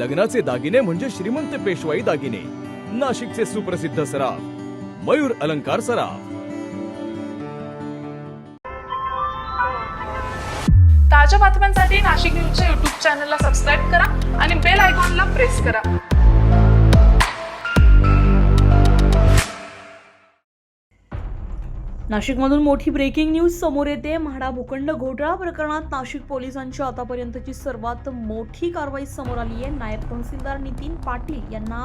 लग्नाचे दागिने म्हणजे श्रीमंत पेशवाई दागिने. नाशिकचे सुप्रसिद्ध सराफ मयूर अलंकार सराफ. ताज्या बातम्यांसाठी नाशिक न्यूजच्या YouTube चॅनलला सबस्क्राईब करा आणि बेल आयकॉनला प्रेस करा. नाशिकमधून मोठी ब्रेकिंग न्यूज समोर येते. म्हाडा भूखंड घोटाळा प्रकरणात नाशिक पोलिसांची आतापर्यंतची सर्वात मोठी कारवाई समोर आली आहे. नायब तहसीलदार नितीन पाटील यांना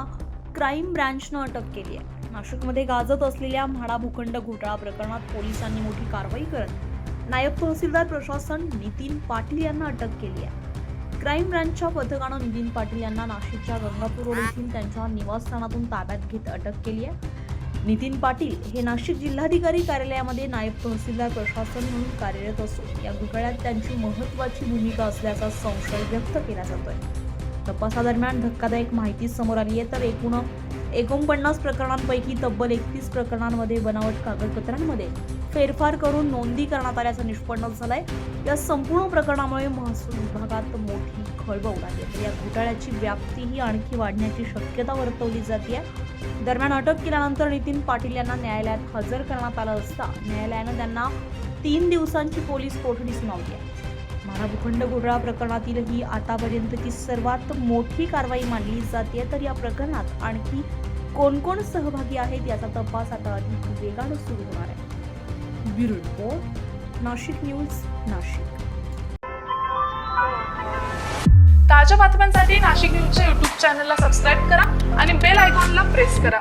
क्राईम ब्रँचनं अटक केली आहे. नाशिकमध्ये गाजत असलेल्या म्हाडा भूखंड घोटाळा प्रकरणात पोलिसांनी मोठी कारवाई करत नायब तहसीलदार प्रशासन नितीन पाटील यांना अटक केली आहे. क्राईम ब्रँचच्या पथकानं नितीन पाटील यांना नाशिकच्या गंगापूर रोड येथील त्यांच्या निवासस्थानातून ताब्यात घेत अटक केली आहे. नितीन पाटील हे नाशिक जिल्हाधिकारी कार्यालयामध्ये नायब तहसीलदार प्रशासन म्हणून कार्यरत असून या घोटाळ्यात त्यांची महत्त्वाची भूमिका असल्याचा संशय व्यक्त केला जातोय. तपासादरम्यान धक्कादायक माहिती समोर आली आहे. तर एकूण 49 प्रकरणांपैकी तब्बल 31 प्रकरणांमध्ये बनावट कागदपत्रांमध्ये फेरफार करून नोंदी करण्यात आल्याचा निष्पन्न झालाय. या संपूर्ण प्रकरणामुळे महसूल विभागात मोठी खळबळ उडाली आहे. या घोटाळ्याची व्याप्तीही आणखी वाढण्याची शक्यता वर्तवली जाते. दरम्यान अटक केल्यानंतर नितीन पाटील यांना न्यायालयात हजर करण्यात आलं असता न्यायालयानं त्यांना 3 दिवसांची पोलीस कोठडी सुनावली आहे. म्हाडा भूखंड घोटाळा प्रकरणातील ही आतापर्यंतची सर्वात मोठी कारवाई मानली जाते. तर या प्रकरणात आणखी कोण कोण सहभागी आहेत याचा तपास आता अधिक वेगानं सुरू होणार आहे. Bureau report, Nashik news, Nashik. ताज्या बातम्यांसाठी नाशिक न्यूजच्या YouTube चॅनलला सबस्क्राईब करा आणि बेल आयकॉनला प्रेस करा.